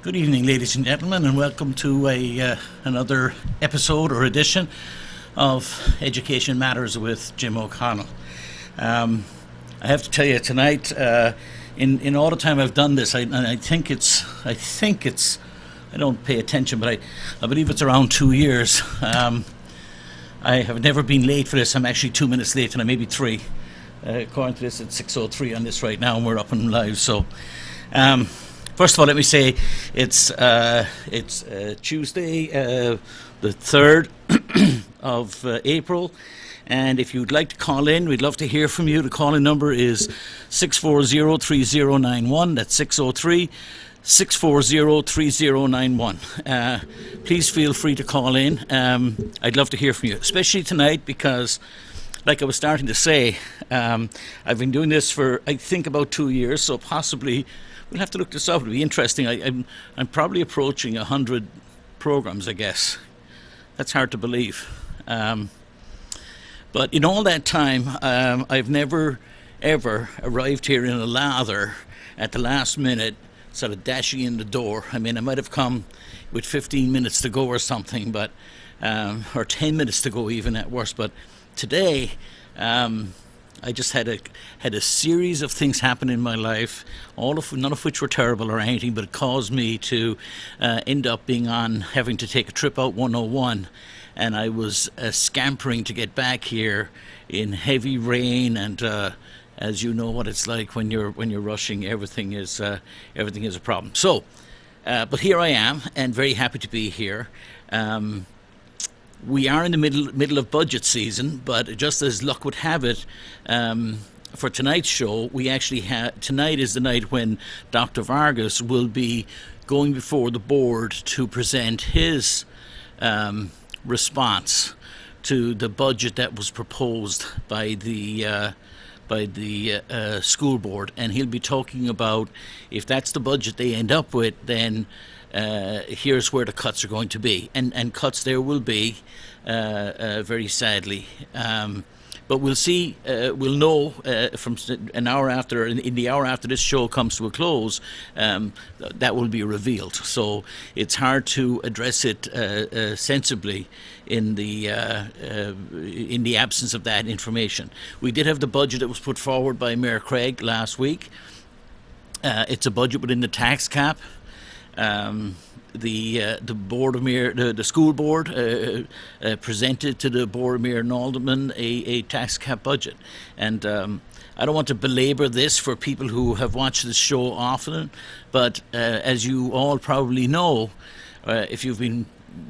Good evening, ladies and gentlemen, and welcome to another episode or edition of Education Matters with Jim O'Connell. Um, I have to tell you tonight, in all the time I've done this, I think it's, I don't pay attention, but I believe it's around 2 years. I have never been late for this. I'm actually 2 minutes late, and I may be three. According to this, it's 6:03 on this right now, and we're up and live. So. First of all, let me say it's Tuesday, the 3rd of April, and if you'd like to call in, we'd love to hear from you. The call-in number is 640-3091. That's 603-640-3091. Please feel free to call in. I'd love to hear from you, especially tonight because, like I was starting to say, I've been doing this for, I think, about 2 years, so possibly we'll have to look this up. It'll be interesting. I'm probably approaching 100 programs, I guess. That's hard to believe. But in all that time, I've never, ever arrived here in a lather at the last minute, sort of dashing in the door. I mean, I might have come with 15 minutes to go or something, but or 10 minutes to go even at worst. But today, I just had a series of things happen in my life, none of which were terrible or anything, but it caused me to end up having to take a trip out 101, and I was scampering to get back here in heavy rain, and as you know what it's like when you're rushing, everything is a problem. So, but here I am, and very happy to be here. We are in the middle of budget season, but just as luck would have it, for tonight's show, we actually tonight is the night when Dr. Vargas will be going before the board to present his response to the budget that was proposed by the school board, and he'll be talking about if that's the budget they end up with, then here's where the cuts are going to be, and cuts there will be, very sadly. But we'll see. We'll know from an hour after, in the hour after this show comes to a close, that will be revealed. So it's hard to address it sensibly in the absence of that information. We did have the budget that was put forward by Mayor Craig last week. It's a budget within the tax cap. The board of mayor, the school board presented to the board of mayor and aldermen a tax cap budget, and I don't want to belabor this for people who have watched this show often, but as you all probably know, if you've been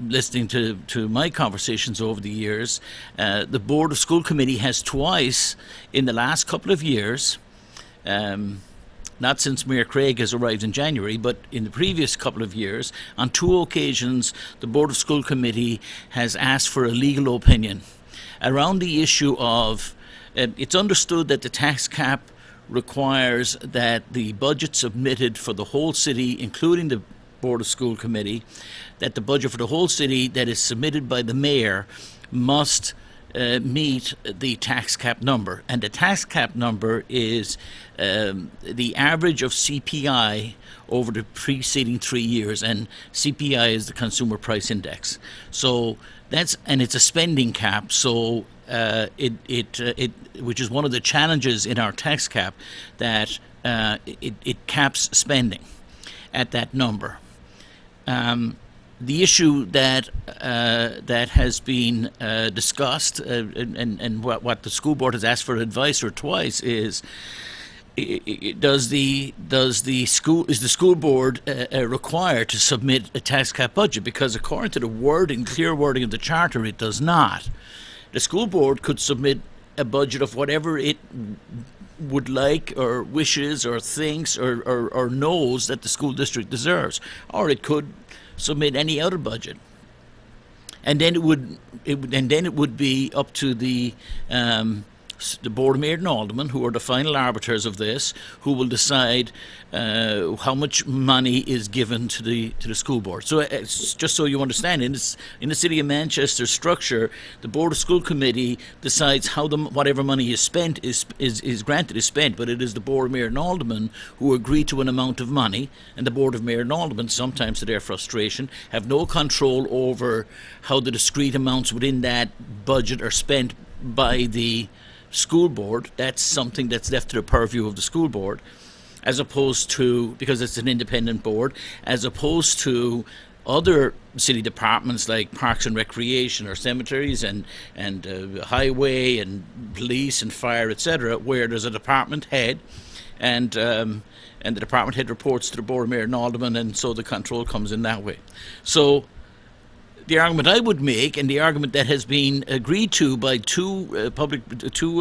listening to my conversations over the years, the board of school committee has twice in the last couple of years, not since Mayor Craig has arrived in January, but in the previous couple of years, on 2 occasions, the Board of School Committee has asked for a legal opinion around the issue of, it's understood that the tax cap requires that the budget submitted for the whole city, including the Board of School Committee, that the budget for the whole city that is submitted by the mayor must meet the tax cap number, and the tax cap number is the average of CPI over the preceding 3 years, and CPI is the Consumer Price Index. So and it's a spending cap. So which is one of the challenges in our tax cap, that it caps spending at that number. The issue that has been discussed, and what the school board has asked for advice for twice is, is the school board required to submit a tax cap budget? Because according to the clear wording of the charter, it does not. The school board could submit a budget of whatever it would like, or wishes, or thinks, or knows that the school district deserves, or it could submit any other budget, and then it would be up to the the Board of Mayor and Aldermen, who are the final arbiters of this, who will decide how much money is given to the school board. So it's just so you understand, in the City of Manchester structure, the Board of School Committee decides how whatever money is spent is granted is spent, but it is the Board of Mayor and Aldermen who agree to an amount of money, and the Board of Mayor and Aldermen, sometimes to their frustration, have no control over how the discrete amounts within that budget are spent by the school board. That's something that's left to the purview of the school board, as opposed to, because it's an independent board, as opposed to other city departments like Parks and Recreation or cemeteries and highway and police and fire, etc., where there's a department head, and the department head reports to the Board of Mayor and Aldermen, and so the control comes in that way. So the argument I would make, and the argument that has been agreed to by two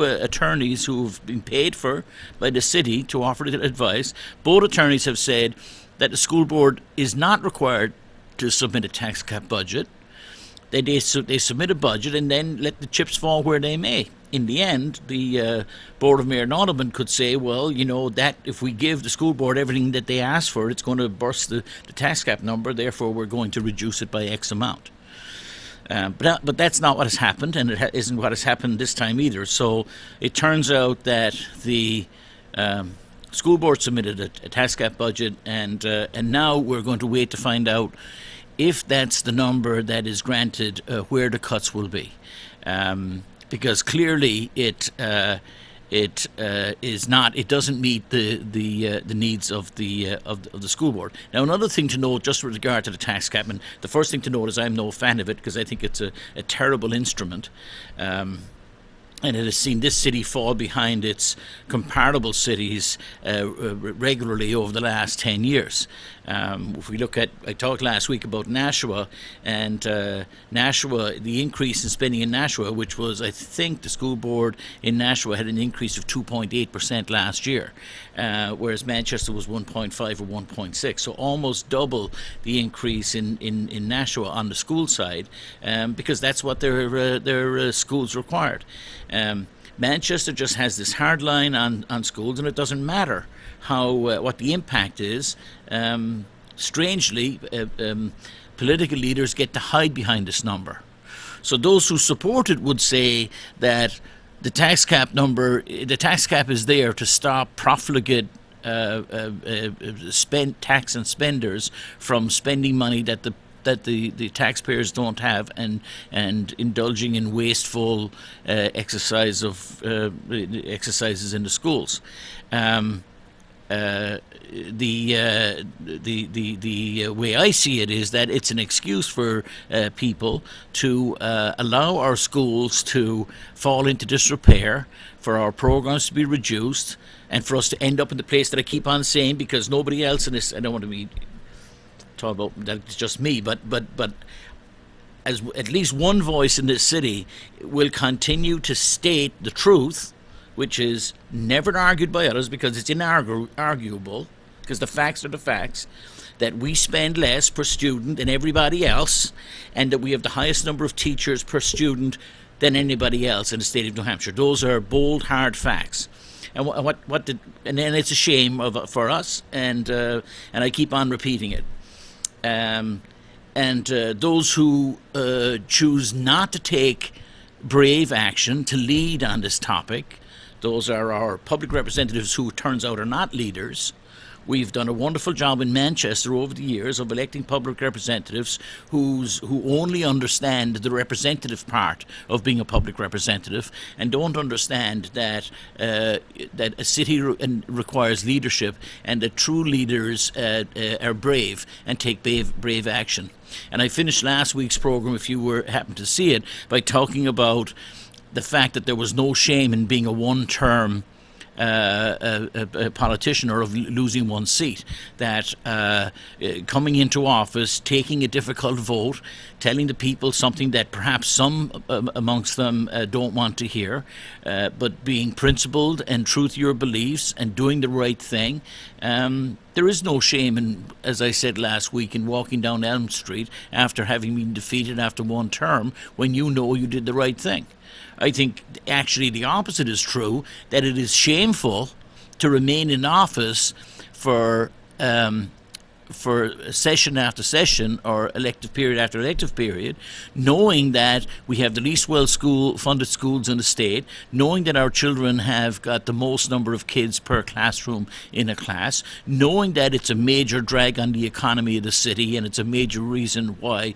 attorneys who have been paid for by the city to offer advice, both attorneys have said that the school board is not required to submit a tax cap budget. They submit a budget and then let the chips fall where they may. In the end, the Board of Mayor and Aldermen could say, well, you know, that if we give the school board everything that they ask for, it's going to burst the tax cap number, therefore we're going to reduce it by X amount. But that's not what has happened, and it isn't what has happened this time either. So it turns out that the school board submitted a tax cap budget, and now we're going to wait to find out if that's the number that is granted, where the cuts will be, because clearly it is not. It doesn't meet the needs of the school board. Now, another thing to note, just with regard to the tax cap, and the first thing to note is I'm no fan of it because I think it's a terrible instrument. And it has seen this city fall behind its comparable cities regularly over the last 10 years. If we look at, I talked last week about Nashua, and Nashua, the increase in spending in Nashua, which was, I think the school board in Nashua had an increase of 2.8% last year, whereas Manchester was 1.5 or 1.6, so almost double the increase in Nashua on the school side, because that's what their schools required. Manchester just has this hard line on schools, and it doesn't matter how what the impact is. Strangely, political leaders get to hide behind this number. So those who support it would say that the tax cap is there to stop profligate tax and spenders from spending money that the taxpayers don't have, and indulging in wasteful exercises in the schools. The way I see it is that it's an excuse for people to allow our schools to fall into disrepair, for our programs to be reduced, and for us to end up in the place that I keep on saying, because nobody else in this, I don't want to be talk about that it's just me, but as at least one voice in this city will continue to state the truth, which is never argued by others because it's inarguable, because the facts are the facts, that we spend less per student than everybody else, and that we have the highest number of teachers per student than anybody else in the state of New Hampshire. Those are bold, hard facts. And and then it's a shame for us, and I keep on repeating it. Those who choose not to take brave action to lead on this topic, those are our public representatives who, it turns out, are not leaders. We've done a wonderful job in Manchester over the years of electing public representatives who only understand the representative part of being a public representative, and don't understand that that a city requires leadership, and that true leaders are brave and take brave action. And I finished last week's program, if you happened to see it, by talking about the fact that there was no shame in being a one-term a politician, or of losing one seat, that coming into office, taking a difficult vote, telling the people something that perhaps some amongst them don't want to hear, but being principled and true to your beliefs and doing the right thing. There is no shame in, as I said last week, in walking down Elm Street after having been defeated after one term when you know you did the right thing. I think actually the opposite is true, that it is shameful to remain in office for session after session or elective period after elective period, knowing that we have the least well funded schools in the state, knowing that our children have got the most number of kids per classroom in a class, knowing that it's a major drag on the economy of the city and it's a major reason why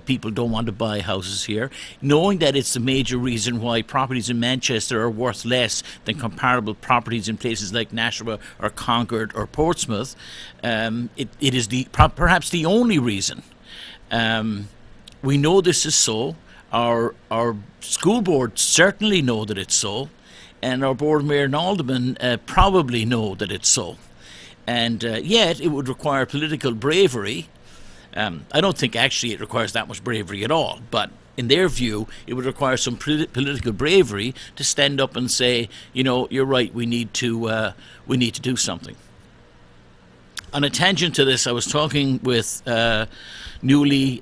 people don't want to buy houses here, knowing that it's a major reason why properties in Manchester are worth less than comparable properties in places like Nashua or Concord or Portsmouth. It is perhaps the only reason. We know this is so. Our school board certainly know that it's so, and our board mayor and aldermen probably know that it's so. And yet it would require political bravery. I don't think actually it requires that much bravery at all, but in their view, it would require some political bravery to stand up and say, you're right, we need to do something. On a tangent to this, I was talking with newly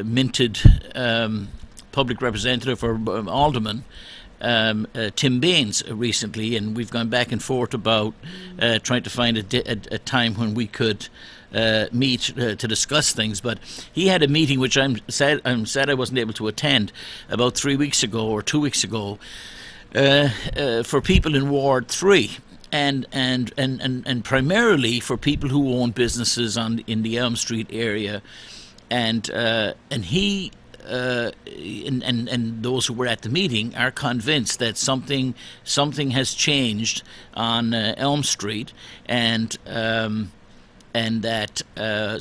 minted public representative or alderman, Tim Baines, recently, and we've gone back and forth about trying to find a time when we could meet to discuss things. But he had a meeting which I'm sad I wasn't able to attend about 3 weeks ago or 2 weeks ago for people in Ward 3. And primarily for people who own businesses in the Elm Street area, and he and those who were at the meeting are convinced that something has changed on Elm Street, and that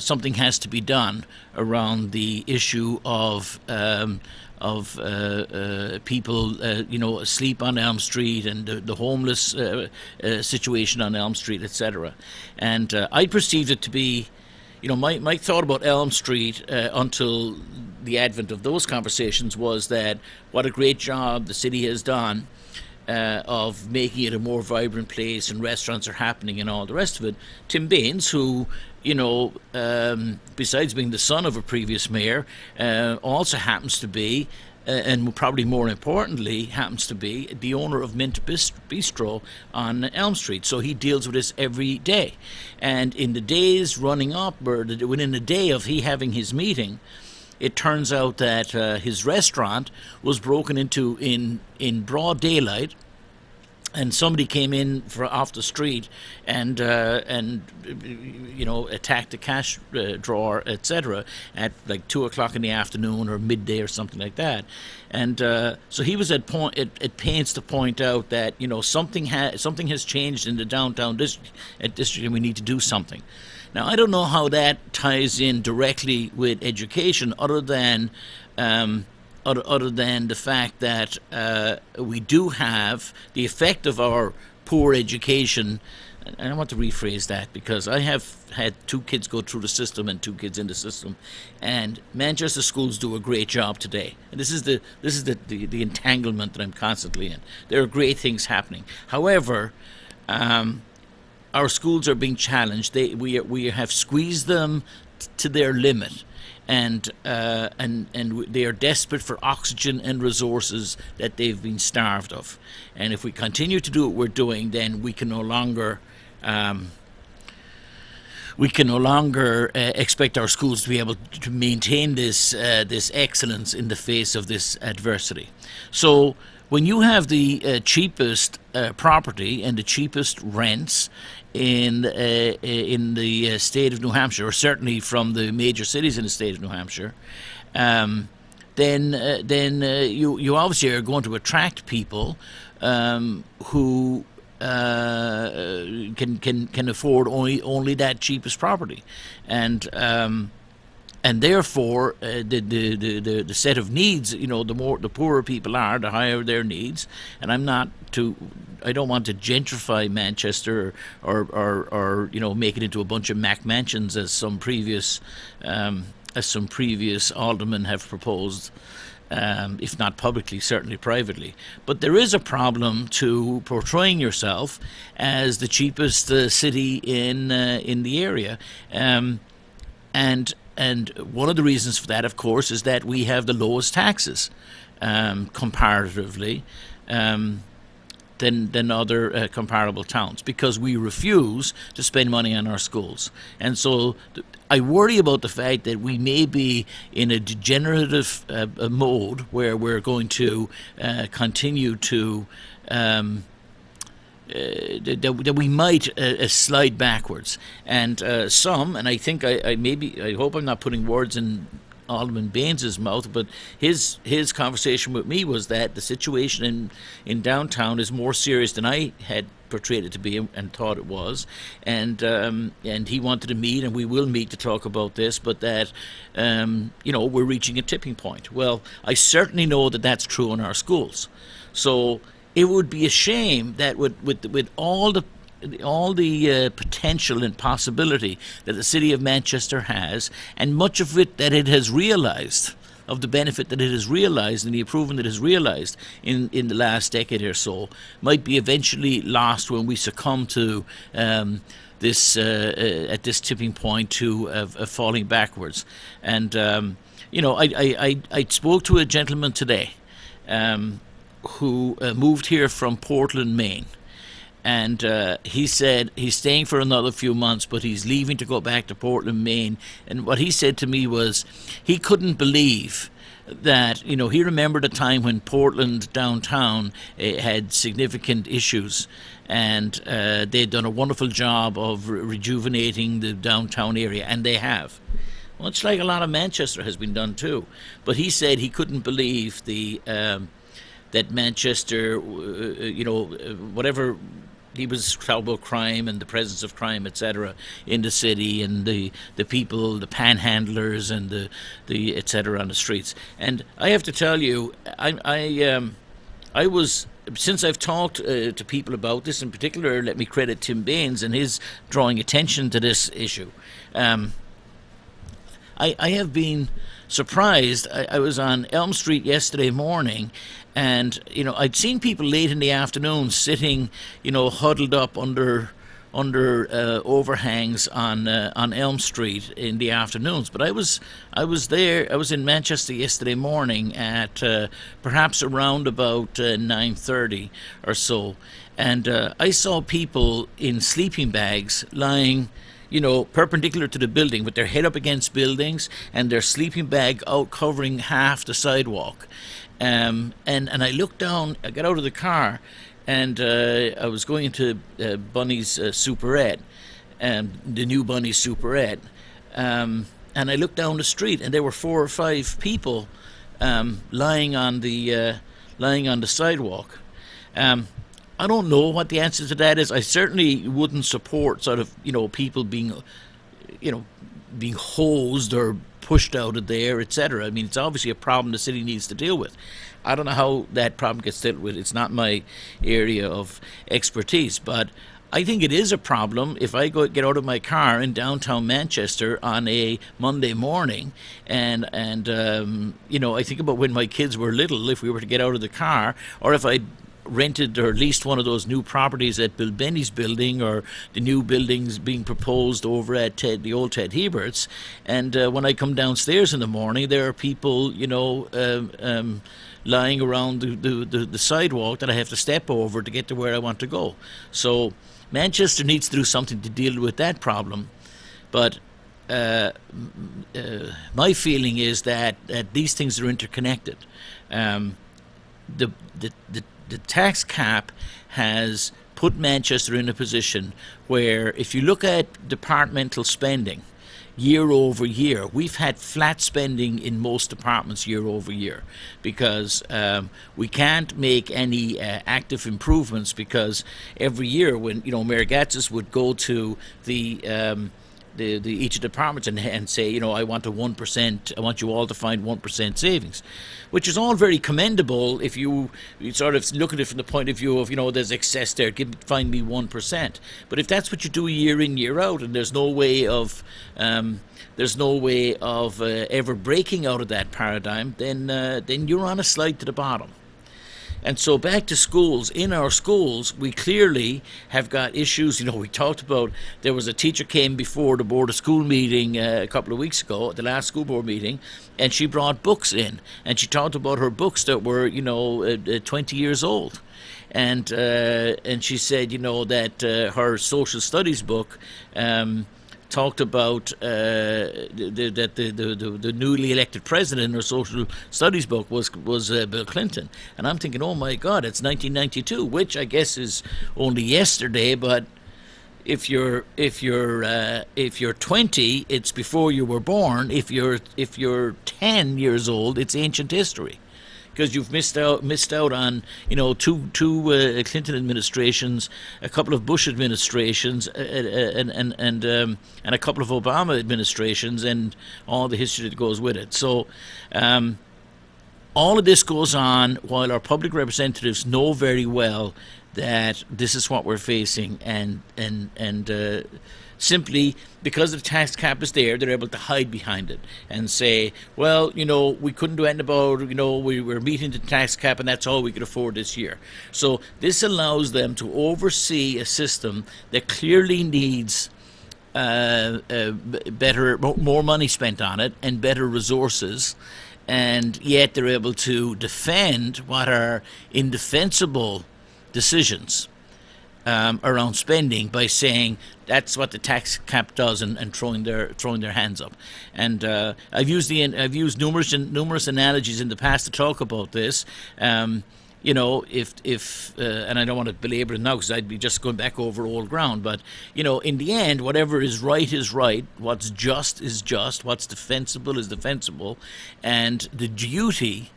something has to be done around the issue of people, asleep on Elm Street and the homeless situation on Elm Street, etc. And I perceived it to be, my thought about Elm Street until the advent of those conversations was that what a great job the city has done of making it a more vibrant place, and restaurants are happening and all the rest of it. Tim Baines, who, besides being the son of a previous mayor, also happens to be, and probably more importantly, happens to be the owner of Mint Bistro on Elm Street. So he deals with this every day. And in the days running up, or within a day of he having his meeting, it turns out that his restaurant was broken into in broad daylight, and somebody came in off the street and attacked the cash drawer, etc., at like 2:00 in the afternoon or midday or something like that. And so he was at pains to point out that something has changed in the downtown district, and we need to do something. Now, I don't know how that ties in directly with education, other than the fact that we do have the effect of our poor education. And I want to rephrase that, because I have had 2 kids go through the system and 2 kids in the system, and Manchester schools do a great job today. And this is the entanglement that I'm constantly in. There are great things happening. However, our schools are being challenged. We have squeezed them to their limit, and they are desperate for oxygen and resources that they've been starved of. And if we continue to do what we're doing, then we can no longer expect our schools to be able to maintain this excellence in the face of this adversity. So when you have the cheapest property and the cheapest rents in the state of New Hampshire, or certainly from the major cities in the state of New Hampshire, then you obviously are going to attract people who can afford only that cheapest property, and therefore the set of needs, the poorer people are, the higher their needs. And I don't want to gentrify Manchester or make it into a bunch of Mac mansions, as some previous aldermen have proposed, if not publicly, certainly privately. But there is a problem to portraying yourself as the cheapest city in the area, and one of the reasons for that, of course, is that we have the lowest taxes. comparatively. Than other comparable towns, because we refuse to spend money on our schools. And so I worry about the fact that we may be in a degenerative mode where we're going to continue to that we might slide backwards. And and I think I hope I'm not putting words in Alderman Baines's mouth, but his conversation with me was that the situation in downtown is more serious than I had portrayed it to be and thought it was, and he wanted to meet, and we will meet to talk about this, but that we're reaching a tipping point. Well, I certainly know that that's true in our schools, so it would be a shame that with all the potential and possibility that the city of Manchester has, and much of it that it has realised, of the benefit that it has realised and the improvement that it has realised in the last decade or so, might be eventually lost when we succumb to this at this tipping point to falling backwards. And I spoke to a gentleman today who moved here from Portland, Maine. And he said he's staying for another few months, but he's leaving to go back to Portland, Maine. And what he said to me was he couldn't believe that, he remembered a time when Portland downtown had significant issues, and they'd done a wonderful job of rejuvenating the downtown area, and they have. Much like a lot of Manchester has been done too. But he said he couldn't believe that Manchester, whatever. He was talking about crime and the presence of crime, etc., in the city, and the people, the panhandlers, and the etc. on the streets. And I have to tell you, I was, since I've talked to people about this, in particular, let me credit Tim Baines and his drawing attention to this issue. I have been surprised. I was on Elm Street yesterday morning, and I'd seen people late in the afternoon sitting, huddled up under overhangs on Elm Street in the afternoons. But I was there. I was in Manchester yesterday morning at perhaps around about 9:30 or so, and I saw people in sleeping bags lying, perpendicular to the building, with their head up against buildings and their sleeping bag out covering half the sidewalk. And I looked down, I got out of the car, and I was going into Bunny's Superette, the new Bunny's Superette, and I looked down the street, and there were 4 or 5 people lying on the sidewalk. I don't know what the answer to that is. I certainly wouldn't support sort of, people being, being hosed or pushed out of there, etc. I mean, it's obviously a problem the city needs to deal with. I don't know how that problem gets dealt with. It's not my area of expertise, but I think it is a problem if I get out of my car in downtown Manchester on a Monday morning, and I think about when my kids were little, if we were to get out of the car, or if I rented or leased one of those new properties that Bill Benny's building, or the new buildings being proposed over at the old Ted Hebert's, and when I come downstairs in the morning, there are people, lying around the sidewalk that I have to step over to get to where I want to go. So Manchester needs to do something to deal with that problem, but my feeling is that these things are interconnected. The tax cap has put Manchester in a position where, if you look at departmental spending year over year, we've had flat spending in most departments year over year, because we can't make any active improvements, because every year when Mayor Gatzis would go to the each departments and say, I want a 1%, I want you all to find 1% savings, which is all very commendable if you sort of look at it from the point of view of, there's excess there, find me 1%. But if that's what you do year in, year out, and there's no way of ever breaking out of that paradigm, then you're on a slide to the bottom. And so back to schools. In our schools, we clearly have got issues. We talked about there was a teacher came before the board of school meeting a couple of weeks ago, the last school board meeting, and she brought books in, and she talked about her books that were 20 years old. And she said, that her social studies book talked about the newly elected president in her social studies book was Bill Clinton. And I'm thinking, oh my God, it's 1992, which I guess is only yesterday. But if you're 20, it's before you were born. If you're 10 years old, it's ancient history, because you've missed out on two Clinton administrations, a couple of Bush administrations, and a couple of Obama administrations, and all the history that goes with it. So all of this goes on while our public representatives know very well that this is what we're facing, and simply because the tax cap is there, they're able to hide behind it and say, well, we couldn't do anything about it, we were meeting the tax cap and that's all we could afford this year. So this allows them to oversee a system that clearly needs better, more money spent on it and better resources, and yet they're able to defend what are indefensible decisions around spending by saying that's what the tax cap does, and throwing their hands up. And I've used numerous analogies in the past to talk about this. If and I don't want to belabor it now because I'd be just going back over old ground, but in the end, whatever is right, what's just is just, what's defensible is defensible, and the duty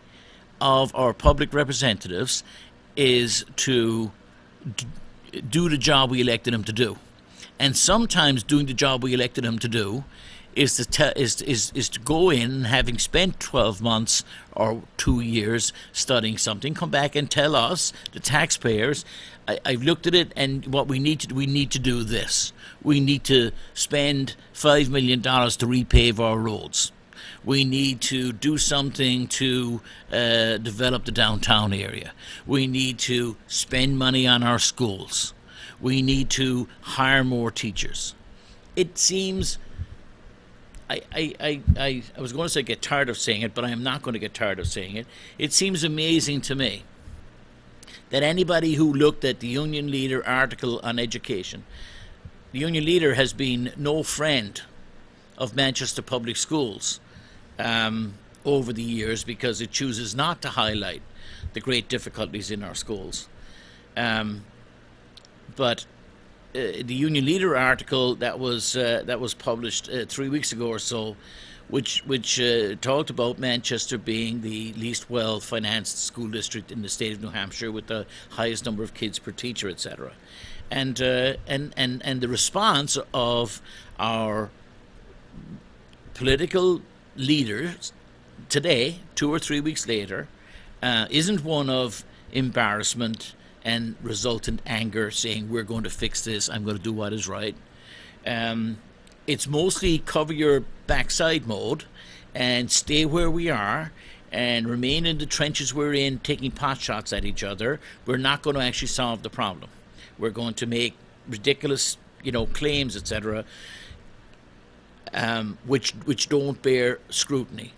of our public representatives is to do the job we elected them to do. And sometimes doing the job we elected them to do is to go in, having spent 12 months or 2 years studying something, come back and tell us, the taxpayers, I've looked at it, and what we need to do this. We need to spend $5 million to repave our roads. We need to do something to develop the downtown area. We need to spend money on our schools. We need to hire more teachers. It seems, I was going to say get tired of saying it, but I am not going to get tired of saying it. It seems amazing to me that anybody who looked at the Union Leader article on education, the Union Leader has been no friend of Manchester Public Schools over the years, because it chooses not to highlight the great difficulties in our schools. But the Union Leader article that was published 3 weeks ago or so, which talked about Manchester being the least well-financed school district in the state of New Hampshire, with the highest number of kids per teacher, etc., and the response of our political leaders today, 2 or 3 weeks later, isn't one of embarrassment and resultant anger, saying we're going to fix this, I'm going to do what is right. It's mostly cover your backside mode and stay where we are and remain in the trenches we're in, taking pot shots at each other. We're not going to actually solve the problem. We're going to make ridiculous, claims, etc., which don't bear scrutiny,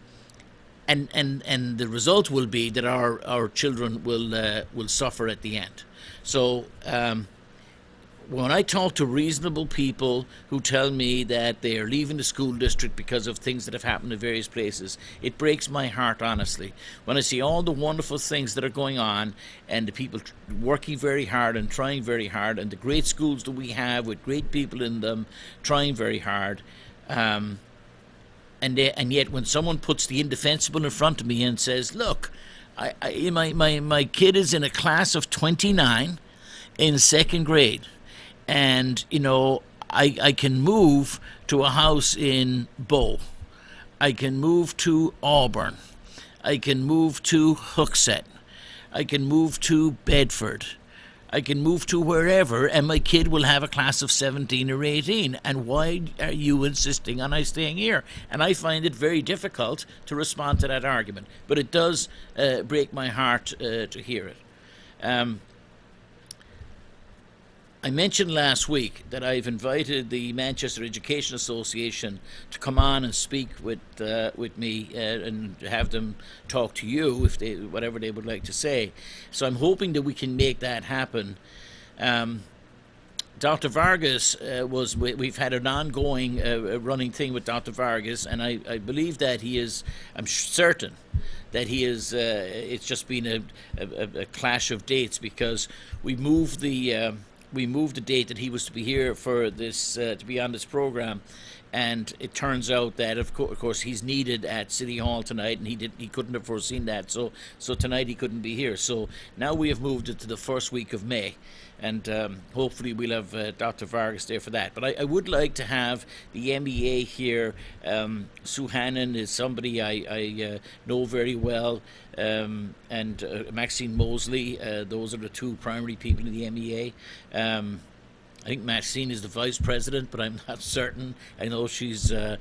and the result will be that our children will suffer at the end. So when I talk to reasonable people who tell me that they are leaving the school district because of things that have happened in various places, it breaks my heart, honestly, when I see all the wonderful things that are going on, and the people working very hard and trying very hard, and the great schools that we have with great people in them trying very hard. And yet when someone puts the indefensible in front of me and says, look, my kid is in a class of 29 in second grade, and I can move to a house in Bow, I can move to Auburn, I can move to Hooksett, I can move to Bedford, I can move to wherever, and my kid will have a class of 17 or 18. And why are you insisting on I staying here? And I find it very difficult to respond to that argument. But it does break my heart to hear it. I mentioned last week that I've invited the Manchester Education Association to come on and speak with me and have them talk to you if they whatever they would like to say. So I'm hoping that we can make that happen. Dr. Vargas we've had an ongoing running thing with Dr. Vargas, and I believe that he is, I'm certain that he is, it's just been a clash of dates because we moved the date that he was to be here for this, to be on this program, and it turns out that of course he's needed at City Hall tonight, and he couldn't have foreseen that, so tonight he couldn't be here. So now we have moved it to the first week of May, and hopefully we'll have Dr. Vargas there for that. But I would like to have the MEA here. Sue Hannon is somebody I know very well, and Maxine Mosley. Those are the two primary people in the MEA. I think Maxine is the vice president, but I'm not certain. I know she's at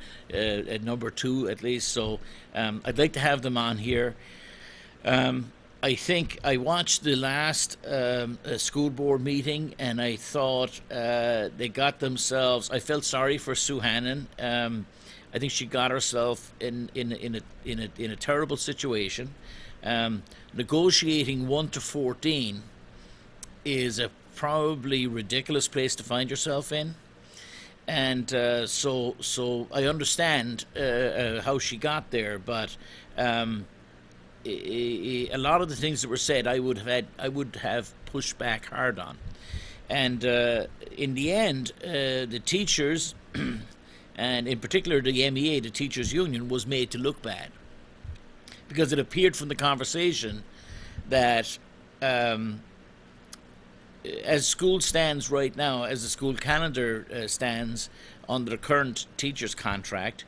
number 2 at least. So I'd like to have them on here. I think I watched the last school board meeting, and I thought they got themselves. I felt sorry for Sue Hannon. I think she got herself in a terrible situation. Negotiating 1 to 14 is a probably ridiculous place to find yourself in, and so I understand how she got there, but a lot of the things that were said I would have pushed back hard on, and in the end the teachers and in particular the MEA, the teachers union, was made to look bad because it appeared from the conversation that as school stands right now, as the school calendar stands under the current teachers contract,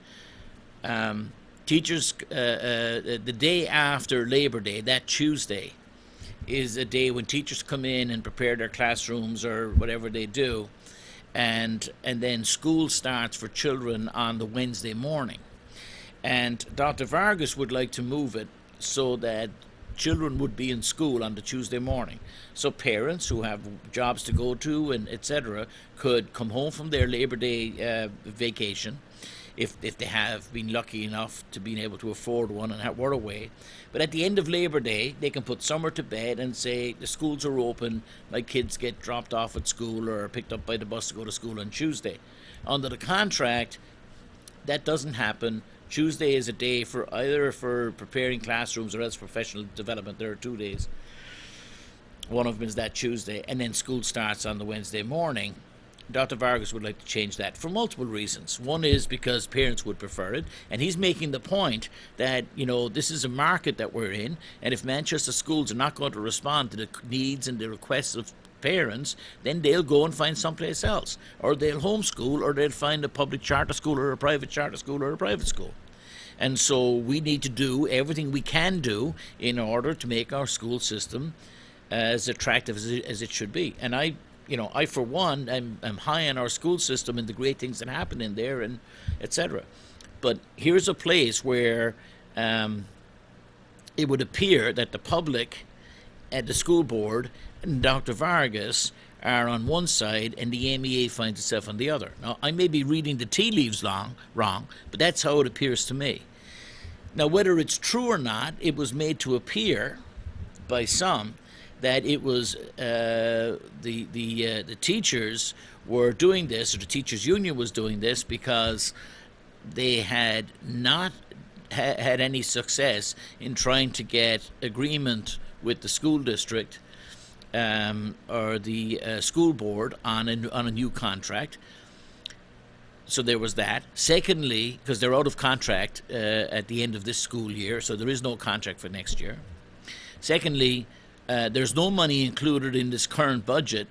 teachers, the day after Labor Day, that Tuesday, is a day when teachers come in and prepare their classrooms or whatever they do, and then school starts for children on the Wednesday morning. And Dr. Vargas would like to move it so that children would be in school on the Tuesday morning. So parents who have jobs to go to and etc. could come home from their Labor Day vacation, if they have been lucky enough to being able to afford one and were away. But at the end of Labor Day, they can put summer to bed and say, the schools are open, my kids get dropped off at school or picked up by the bus to go to school on Tuesday. Under the contract, that doesn't happen. Tuesday is a day for either for preparing classrooms or else professional development. There are 2 days. One of them is that Tuesday, and then school starts on the Wednesday morning. Dr. Vargas would like to change that for multiple reasons. One is because parents would prefer it, and he's making the point that, you know, this is a market that we're in, and if Manchester schools are not going to respond to the needs and the requests of parents, then they'll go and find someplace else, or they'll homeschool, or they'll find a public charter school or a private charter school or a private school. And so we need to do everything we can do in order to make our school system as attractive as it should be. And I for one, I'm high on our school system and the great things that happen in there and etc. But here's a place where it would appear that the public at the school board and Dr. Vargas are on one side and the MEA finds itself on the other. Now, I may be reading the tea leaves wrong, but that's how it appears to me. Now, whether it's true or not, it was made to appear by some that it was the teachers were doing this, or the teachers union was doing this, because they had not had any success in trying to get agreement with the school district or the school board on a new contract. So there was that. Secondly, because they're out of contract at the end of this school year, so there is no contract for next year. Secondly, there's no money included in this current budget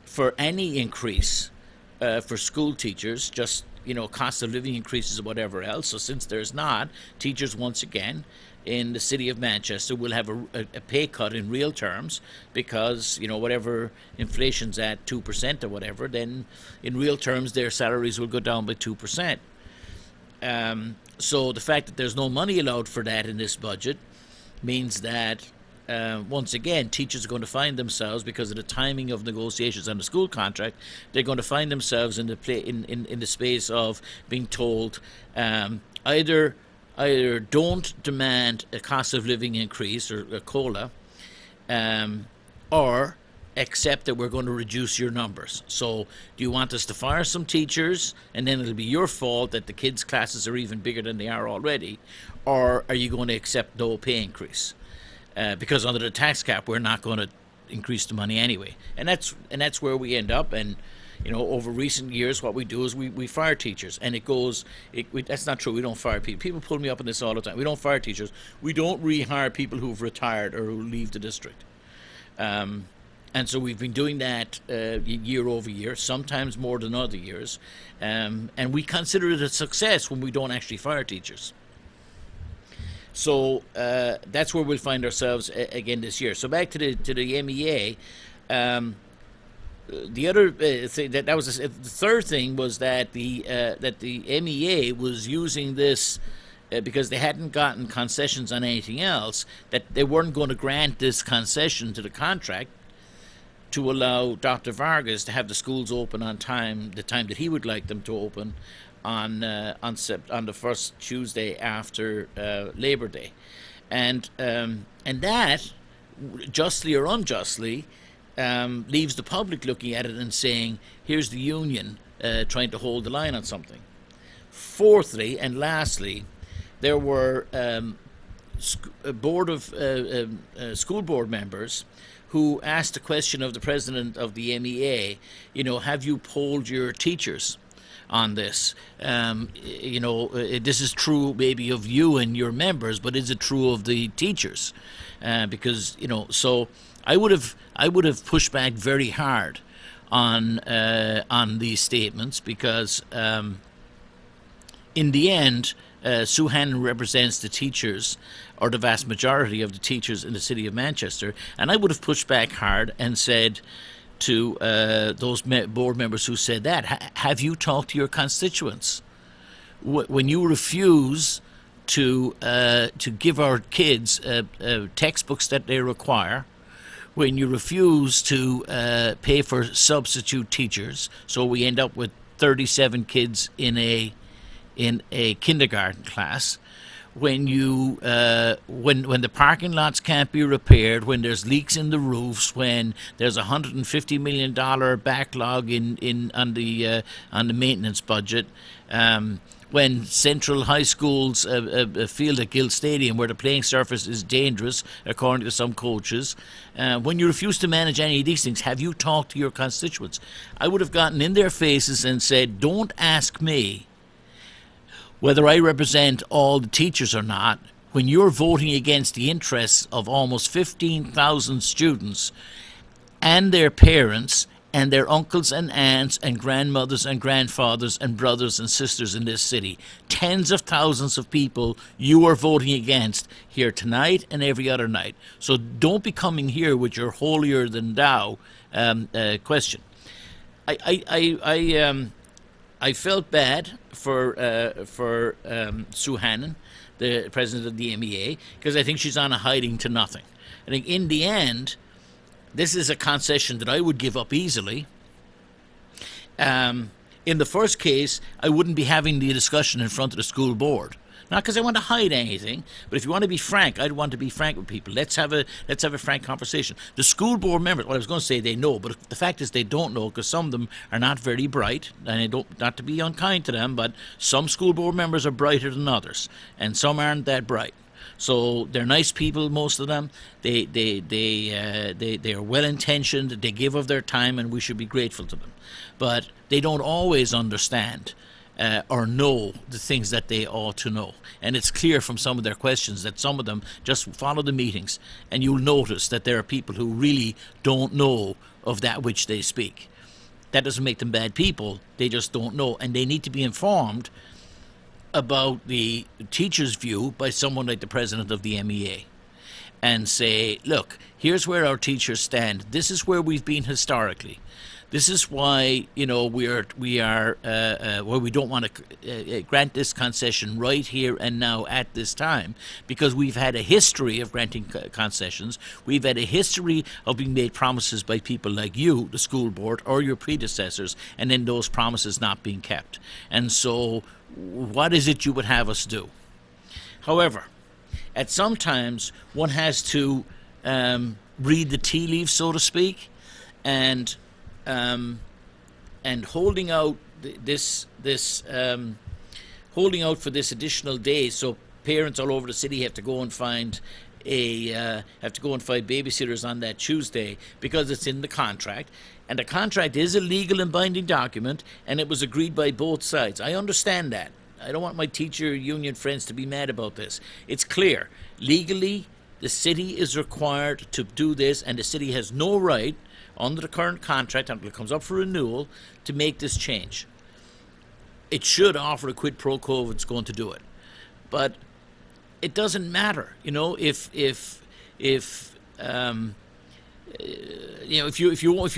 for any increase for school teachers, just, you know, cost of living increases or whatever else. So since there's not, teachers once again in the city of Manchester will have a pay cut in real terms, because, you know, whatever inflation's at 2% or whatever, then in real terms their salaries will go down by 2%. So the fact that there's no money allowed for that in this budget means that once again, teachers are going to find themselves, because of the timing of negotiations on the school contract, they're going to find themselves in the space of being told, either don't demand a cost of living increase or a COLA, or accept that we're going to reduce your numbers. So do you want us to fire some teachers and then it'll be your fault that the kids' classes are even bigger than they are already, or are you going to accept no pay increase? Because under the tax cap, we're not going to increase the money anyway. And that's where we end up. And over recent years, what we do is we fire teachers, and that's not true. We don't fire people. People pull me up on this all the time. We don't fire teachers. We don't rehire people who've retired or who leave the district. And so we've been doing that year over year, sometimes more than other years. And we consider it a success when we don't actually fire teachers. So that's where we'll find ourselves again this year. So back to the MEA. The other thing that was the third thing was that the MEA was using this because they hadn't gotten concessions on anything else, that they weren't going to grant this concession to the contract to allow Dr. Vargas to have the schools open on time, the time that he would like them to open, on the first Tuesday after Labor Day, and that, justly or unjustly, leaves the public looking at it and saying, here's the union trying to hold the line on something. Fourthly and lastly, there were school board members who asked the question of the president of the MEA, have you polled your teachers on this? This is true maybe of you and your members, but is it true of the teachers? Because so I would have pushed back very hard on these statements, because in the end, Sue Hannon represents the teachers, or the vast majority of the teachers in the city of Manchester, and I would have pushed back hard and said to those board members who said that, have you talked to your constituents? When you refuse to give our kids textbooks that they require, when you refuse to pay for substitute teachers, so we end up with 37 kids in a kindergarten class, when you when the parking lots can't be repaired, when there's leaks in the roofs, when there's $150 million backlog on the maintenance budget, when Central High School's field at Gill Stadium, where the playing surface is dangerous, according to some coaches, when you refuse to manage any of these things, have you talked to your constituents? I would have gotten in their faces and said, don't ask me whether I represent all the teachers or not, when you're voting against the interests of almost 15,000 students and their parents and their uncles and aunts and grandmothers and grandfathers and brothers and sisters in this city. Tens of thousands of people you are voting against here tonight and every other night. So don't be coming here with your holier than thou question. I felt bad for Sue Hannon, the president of the MEA, because I think she's on a hiding to nothing. I think in the end, this is a concession that I would give up easily. In the first case, I wouldn't be having the discussion in front of the school board. Not because I want to hide anything, but if you want to be frank, I'd want to be frank with people. Let's have a frank conversation. The school board members, well, I was going to say they know, but the fact is they don't know, because some of them are not very bright, and I don't, not to be unkind to them, but some school board members are brighter than others, and some aren't that bright. So they're nice people, most of them. They are well intentioned. They give of their time, and we should be grateful to them. But they don't always understand or know the things that they ought to know. And it's clear from some of their questions that some of them just follow the meetings, and you'll notice that there are people who really don't know of that which they speak. That doesn't make them bad people. They just don't know, and they need to be informed about the teacher's view by someone like the president of the MEA. and say, look, here's where our teachers stand. This is where we've been historically. This is why where we don't want to grant this concession right here and now at this time, because we've had a history of granting concessions. We've had a history of being made promises by people like you, the school board, or your predecessors, and then those promises not being kept. And so, what is it you would have us do? However, at some times one has to read the tea leaves, so to speak, and holding out holding out for this additional day, so parents all over the city have to go and find babysitters on that Tuesday because it's in the contract, and the contract is a legal and binding document, and it was agreed by both sides. I understand that. I don't want my teacher union friends to be mad about this. It's clear legally the city is required to do this, and the city has no right under the current contract until it comes up for renewal to make this change. It should offer a quid pro quo if it's going to do it, but it doesn't matter, if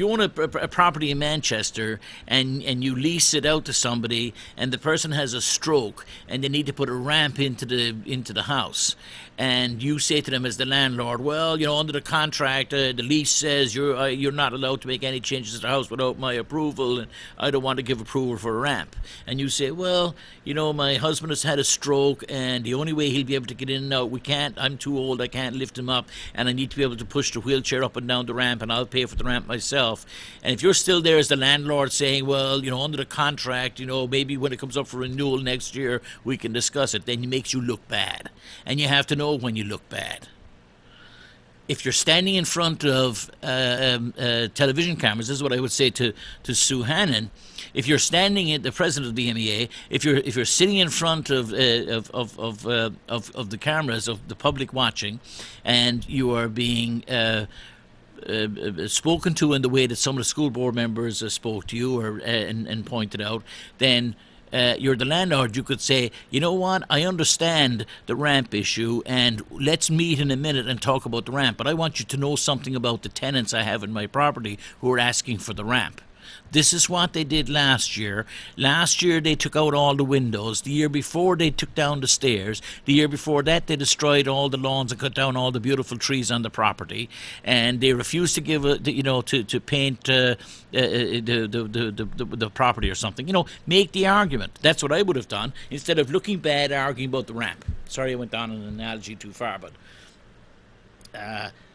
you own a property in Manchester and you lease it out to somebody and the person has a stroke and they need to put a ramp into the house, and you say to them as the landlord, well, under the contract, the lease says you're not allowed to make any changes to the house without my approval, and I don't want to give approval for a ramp. And you say, well, my husband has had a stroke, and the only way he'll be able to get in and out, I'm too old, I can't lift him up, and I need to be able to push the wheelchair up and down the ramp, and I'll pay for the ramp myself. And if you're still there as the landlord saying, well, under the contract, maybe when it comes up for renewal next year, we can discuss it, then it makes you look bad. And you have to know when you look bad. If you're standing in front of television cameras, this is what I would say to Sue Hannon. If you're standing at the president of the MEA, if you're sitting in front of the cameras of the public watching, and you are being spoken to in the way that some of the school board members spoke to you and pointed out, then you're the landlord. You could say, you know what, I understand the ramp issue, and let's meet in a minute and talk about the ramp, but I want you to know something about the tenants I have in my property who are asking for the ramp. This is what they did last year. Last year they took out all the windows. The year before they took down the stairs. The year before that they destroyed all the lawns and cut down all the beautiful trees on the property. And they refused to give to paint the property or something. Make the argument. That's what I would have done instead of looking bad arguing about the ramp. Sorry, I went down an analogy too far, but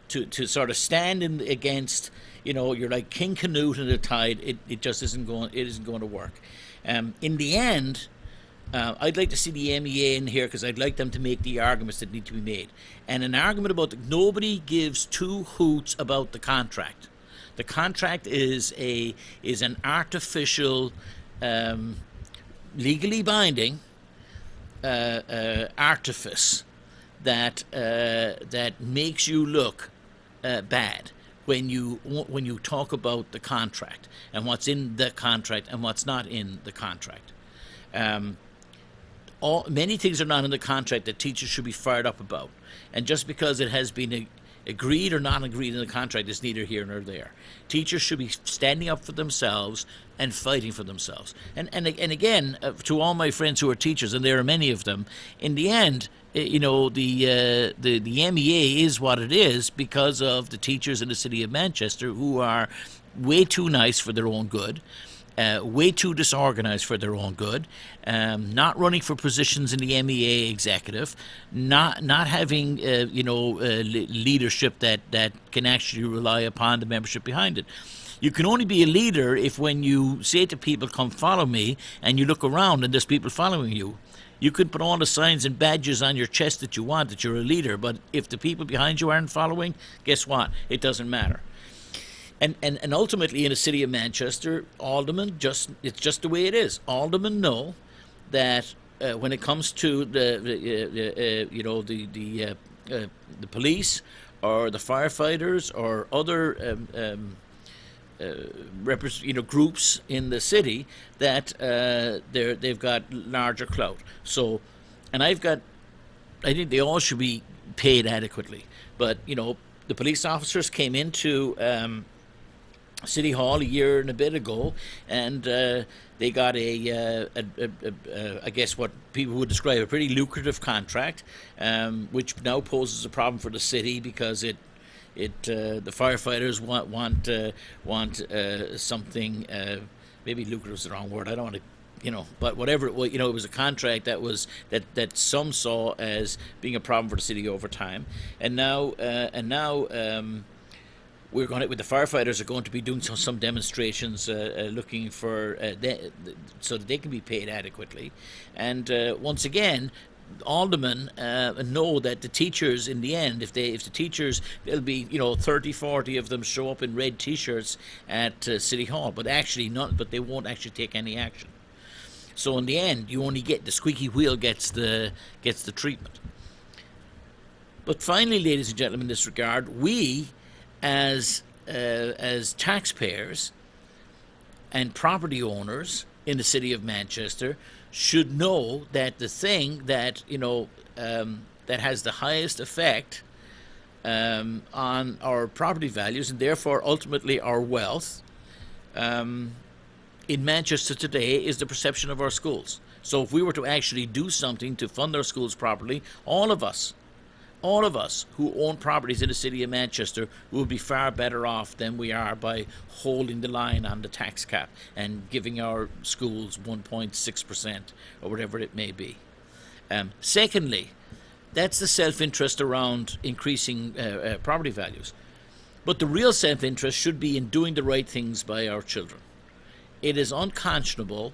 to sort of stand against. You're like King Canute in the tide. It just isn't going. It isn't going to work. In the end, I'd like to see the MEA in here because I'd like them to make the arguments that need to be made. And an argument about nobody gives two hoots about the contract. The contract is an artificial, legally binding artifice that makes you look bad. When you talk about the contract and what's in the contract and what's not in the contract. Many things are not in the contract that teachers should be fired up about. And just because it has been agreed or not agreed in the contract is neither here nor there. Teachers should be standing up for themselves and fighting for themselves. And again, to all my friends who are teachers, and there are many of them, in the end, the MEA is what it is because of the teachers in the city of Manchester who are way too nice for their own good, way too disorganized for their own good, not running for positions in the MEA executive, not having leadership that can actually rely upon the membership behind it. You can only be a leader if when you say to people, come follow me, and you look around and there's people following you. You could put all the signs and badges on your chest that you want, that you're a leader, but if the people behind you aren't following, guess what? It doesn't matter. And ultimately, in the city of Manchester, aldermen, it's just the way it is. Aldermen know that when it comes to the police or the firefighters or other groups in the city, that they've got larger clout. So, and I think they all should be paid adequately. But the police officers came into City Hall a year and a bit ago, and they got I guess what people would describe a pretty lucrative contract, which now poses a problem for the city because the firefighters want something. Maybe lucrative is the wrong word. I don't want to. But whatever it was, it was a contract that some saw as being a problem for the city over time, and now we're going to, with the firefighters are going to be doing some demonstrations, looking for so that they can be paid adequately, and once again. Aldermen know that the teachers, in the end, if the teachers, there'll be 30, 40 of them show up in red T-shirts at City Hall, but they won't actually take any action. So in the end, you only get the squeaky wheel gets the treatment. But finally, ladies and gentlemen, in this regard, we as taxpayers and property owners in the city of Manchester should know that the thing that that has the highest effect on our property values and therefore ultimately our wealth in Manchester today is the perception of our schools. So if we were to actually do something to fund our schools properly, all of us who own properties in the city of Manchester will be far better off than we are by holding the line on the tax cap and giving our schools 1.6% or whatever it may be. Secondly, that's the self-interest around increasing property values. But the real self-interest should be in doing the right things by our children. It is unconscionable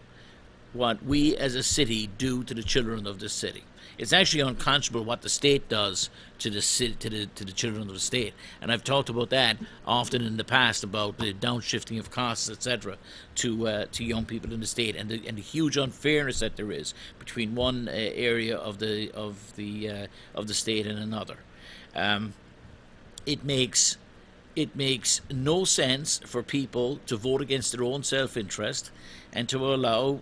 what we as a city do to the children of this city. It's actually unconscionable what the state does to the city, to the children of the state. And I've talked about that often in the past, about the downshifting of costs, etc., to young people in the state, and the huge unfairness that there is between one area of the state and another. It makes no sense for people to vote against their own self-interest and to allow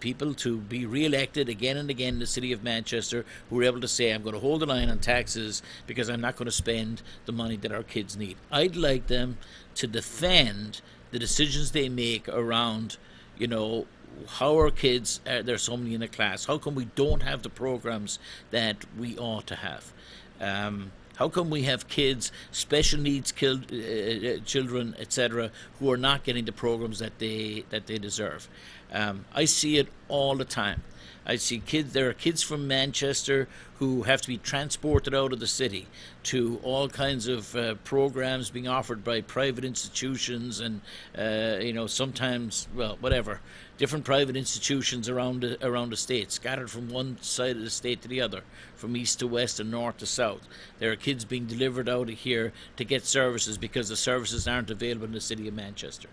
people to be re-elected again and again in the city of Manchester who are able to say, I'm going to hold the line on taxes because I'm not going to spend the money that our kids need. I'd like them to defend the decisions they make around, how our kids, there's so many in a class, how come we don't have the programs that we ought to have? How come we have kids, special needs children, etc., who are not getting the programs that they deserve? I see it all the time. I see kids. There are kids from Manchester who have to be transported out of the city to all kinds of programs being offered by private institutions, and sometimes, whatever, different private institutions around the state, scattered from one side of the state to the other, from east to west and north to south. There are kids being delivered out of here to get services because the services aren't available in the city of Manchester.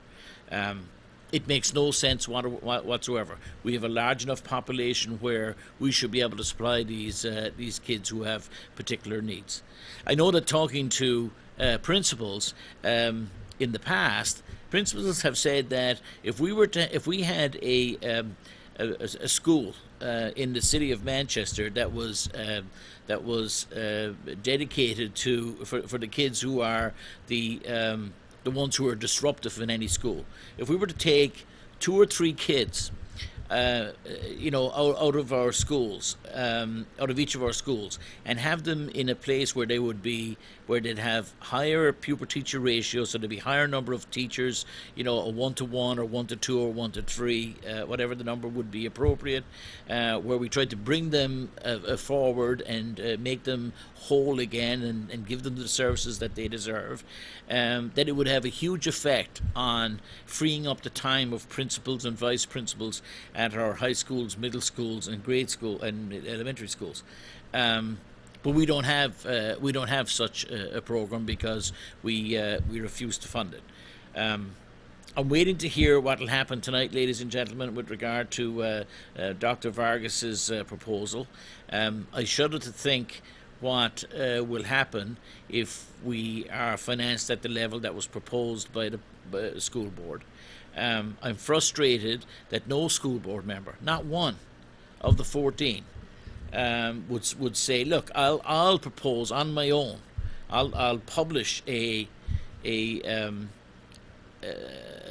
It makes no sense whatsoever. We have a large enough population where we should be able to supply these kids who have particular needs. I know that talking to principals in the past, principals have said that if we had a school in the city of Manchester that was dedicated for the kids who are the ones who are disruptive in any school. If we were to take 2 or 3 kids, out of our schools, out of each of our schools, and have them in a place where they'd have higher pupil-teacher ratios, so there'd be higher number of teachers, a 1-to-1 or 1-to-2 or 1-to-3, whatever the number would be appropriate, where we tried to bring them forward and make them whole again and give them the services that they deserve, that it would have a huge effect on freeing up the time of principals and vice principals at our high schools, middle schools, and grade school and elementary schools. But we don't have such a program because we refuse to fund it. I'm waiting to hear what will happen tonight, ladies and gentlemen, with regard to Dr. Vargas's proposal. I shudder to think what will happen if we are financed at the level that was proposed by the school board. I'm frustrated that no school board member, not one of the 14, would say, look, I'll propose on my own. I'll publish a a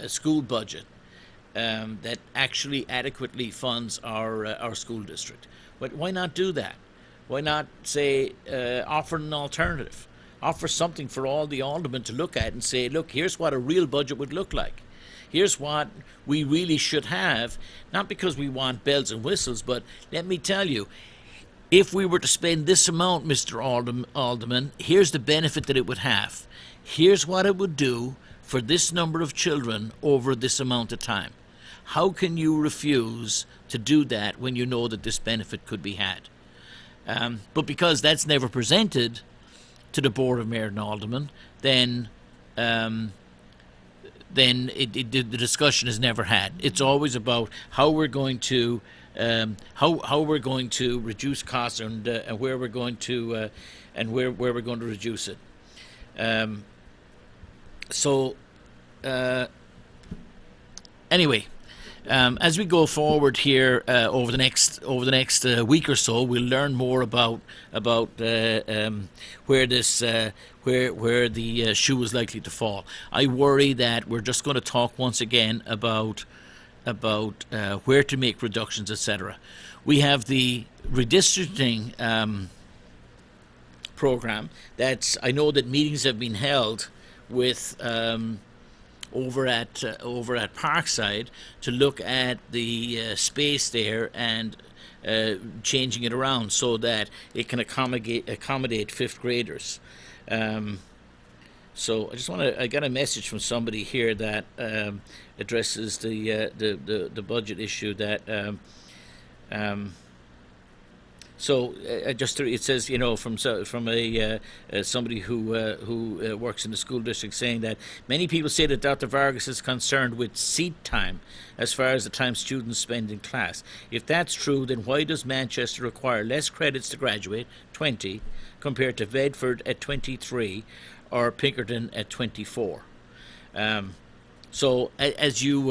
school budget that actually adequately funds our school district. But why not do that? Why not say offer an alternative? Offer something for all the aldermen to look at and say, look, here's what a real budget would look like. Here's what we really should have, not because we want bells and whistles, but let me tell you, if we were to spend this amount, Mr. Alderman, here's the benefit that it would have. Here's what it would do for this number of children over this amount of time. How can you refuse to do that when you know that this benefit could be had? But because that's never presented to the Board of Mayor and Aldermen, then the discussion is never had. It's always about how we're going to how we're going to reduce costs and where we're going to where we're going to reduce it. Anyway, as we go forward here over the next week or so, we'll learn more about where this where the shoe is likely to fall. I worry that we're just going to talk once again about where to make reductions, etc. We have the redistricting program. I know that meetings have been held with over at Parkside to look at the space there and changing it around so that it can accommodate fifth graders. So I got a message from somebody here that addresses the budget issue that it says, from somebody who works in the school district, saying that many people say that Dr. Vargas is concerned with seat time as far as the time students spend in class. If that's true, then why does Manchester require less credits to graduate, 20, compared to Bedford at 23 or Pinkerton at 24? So, as you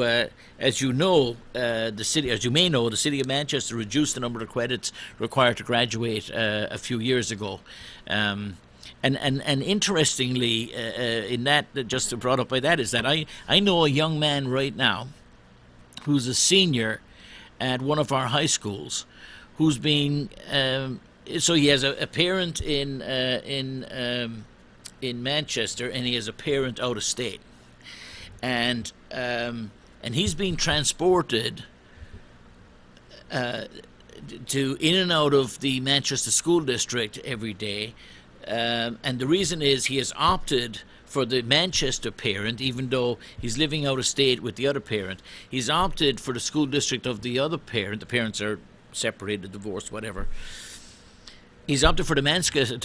know, the city of Manchester reduced the number of credits required to graduate a few years ago, and interestingly, in that, just brought up by that, is that I know a young man right now who's a senior at one of our high schools, who's being so he has a parent in Manchester, and he has a parent out of state. And he's being transported to in and out of the Manchester School District every day, and the reason is he has opted for the Manchester parent, even though he's living out of state with the other parent. He's opted for the school district of the other parent. The parents are separated, divorced, whatever. He's opted for the Manchester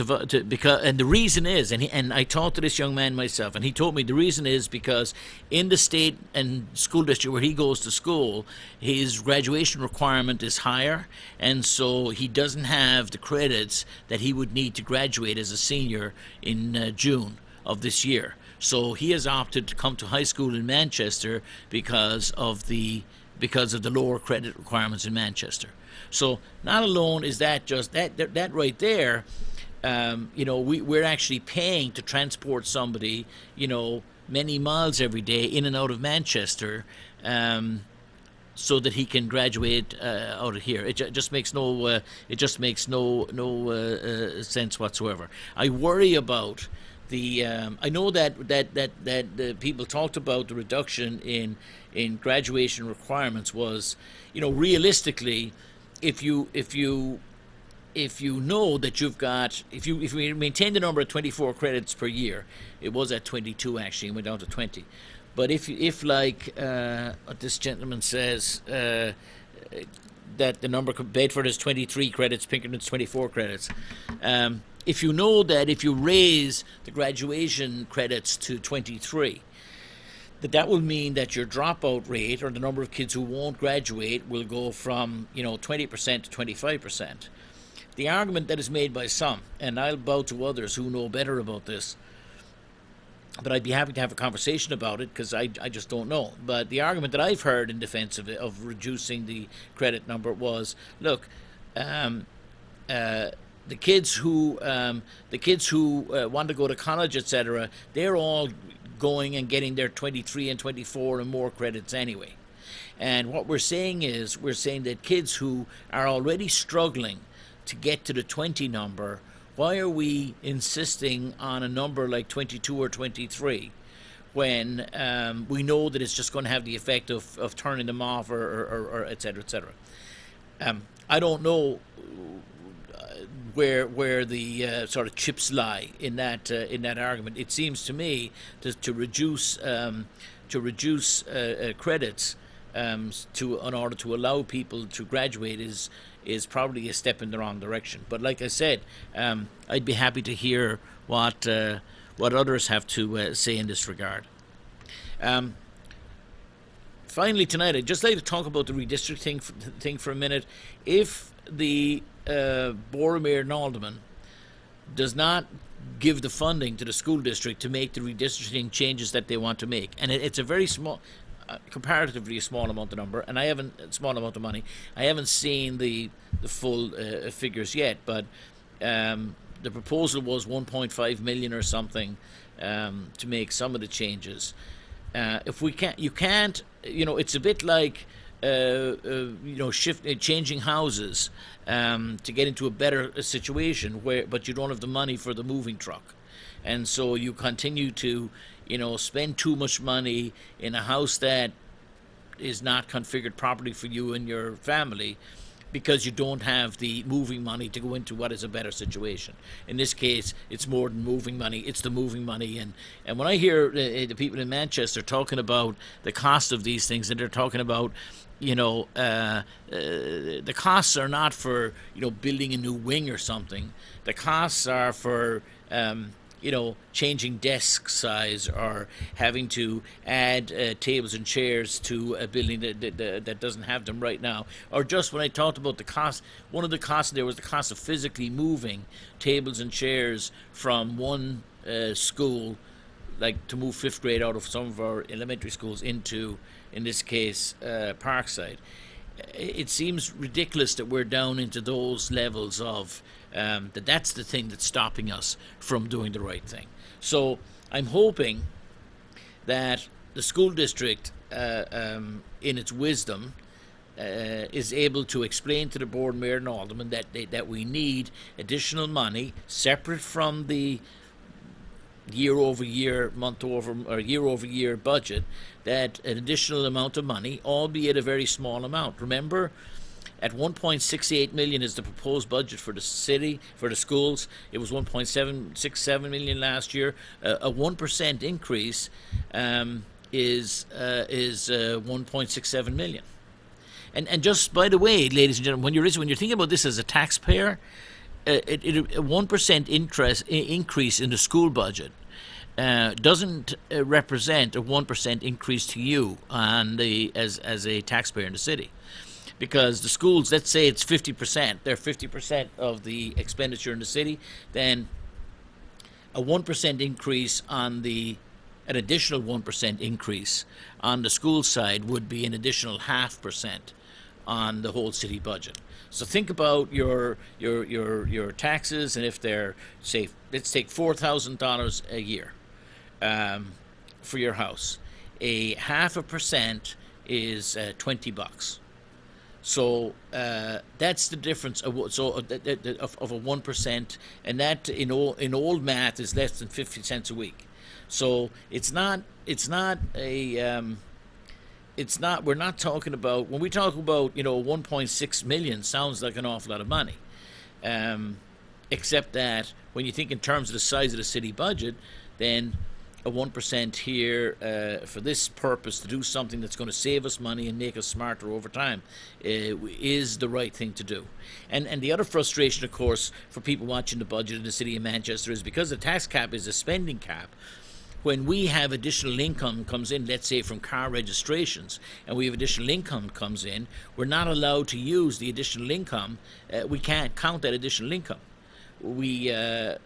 because, and the reason is, and I talked to this young man myself, and he told me the reason is because in the state and school district where he goes to school, his graduation requirement is higher, and so he doesn't have the credits that he would need to graduate as a senior in June of this year. So he has opted to come to high school in Manchester because of the lower credit requirements in Manchester. So not alone is that just that right there, we're actually paying to transport somebody, many miles every day in and out of Manchester, so that he can graduate out of here. It just makes no sense whatsoever. I worry about the. I know that the people talked about the reduction in graduation requirements was, realistically, if you know that you've got, if you maintain the number of 24 credits per year, it was at 22 actually, and went down to 20. But if like what this gentleman says, that the number, Bedford is 23 credits, Pinkerton's 24 credits. If you know that if you raise the graduation credits to 23, that will mean that your dropout rate, or the number of kids who won't graduate, will go from 20% to 25%. The argument that is made by some, and I'll bow to others who know better about this, but I'd be happy to have a conversation about it because I just don't know. But the argument that I've heard in defense of reducing the credit number was, look, the kids who want to go to college, etc., they're all going and getting their 23 and 24 and more credits anyway. And what we're saying is, we're saying that kids who are already struggling to get to the 20 number, why are we insisting on a number like 22 or 23 when we know that it's just going to have the effect of turning them off, or et cetera, et cetera. I don't know where the sort of chips lie in that argument. It seems to me to reduce credits in order to allow people to graduate is probably a step in the wrong direction. But like I said, I'd be happy to hear what others have to say in this regard. Finally, tonight, I'd just like to talk about the redistricting thing for a minute. If the Boroughmere and Alderman does not give the funding to the school district to make the redistricting changes that they want to make, and it's a very small, comparatively a small amount of number, and small amount of money. I haven't seen the full figures yet, but the proposal was 1.5 million or something to make some of the changes. If we can't, you can't, it's a bit like changing houses to get into a better situation but you don't have the money for the moving truck, and so you continue to spend too much money in a house that is not configured properly for you and your family, because you don't have the moving money to go into what is a better situation. In this case, it's more than moving money, it's the moving money. And when I hear the people in Manchester talking about the cost of these things, and they're talking about, the costs are not for, building a new wing or something. The costs are for, changing desk size, or having to add tables and chairs to a building that doesn't have them right now. Or just when I talked about the cost, one of the costs there was the cost of physically moving tables and chairs from one school, like to move 5th grade out of some of our elementary schools into, in this case, Parkside. It seems ridiculous that we're down into those levels of that's the thing that's stopping us from doing the right thing. So I'm hoping that the school district, in its wisdom, is able to explain to the board, mayor, and aldermen that we need additional money separate from the year-over-year, year-over-year budget, that an additional amount of money, albeit a very small amount. Remember, at 1.68 million is the proposed budget for the city, for the schools. It was 1.767 million last year. A 1% increase is 1.67 million. And just by the way, ladies and gentlemen, when you're thinking about this as a taxpayer, a 1% increase in the school budget doesn't represent a 1% increase to you as a taxpayer in the city. Because the schools, let's say it's 50%, they're 50% of the expenditure in the city, then a 1% increase an additional 1% increase on the school side would be an additional 0.5% on the whole city budget. So think about your taxes, and if they're, say, let's take $4,000 a year for your house, a 0.5% is $20. So that's the difference of a 1%, and that in old math is less than 50 cents a week. So we're not talking about, when we talk about 1.6 million, sounds like an awful lot of money, except that when you think in terms of the size of the city budget, then a 1% here for this purpose, to do something that's going to save us money and make us smarter over time, is the right thing to do. And the other frustration, of course, for people watching the budget in the city of Manchester is because the tax cap is a spending cap. When we have additional income comes in, let's say from car registrations, and we have additional income comes in, we're not allowed to use the additional income. We can't count that additional income. We're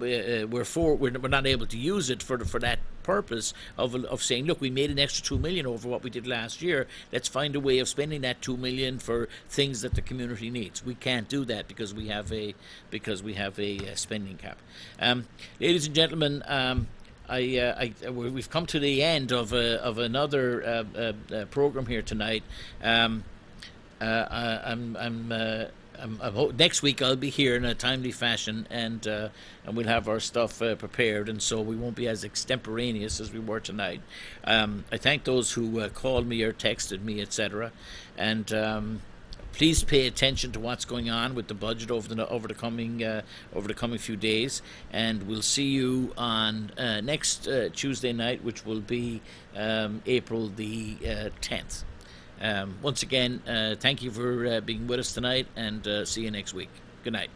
not able to use it for that purpose of saying, look, we made an extra 2 million over what we did last year. Let's find a way of spending that 2 million for things that the community needs. We can't do that because we have a spending cap. Ladies and gentlemen, we've come to the end of another program here tonight. Next week I'll be here in a timely fashion, and we'll have our stuff prepared, and so we won't be as extemporaneous as we were tonight. I thank those who called me or texted me, etc., and please pay attention to what's going on with the budget over the coming few days, and we'll see you on next Tuesday night, which will be April the 10th. Once again, thank you for being with us tonight, and see you next week. Good night.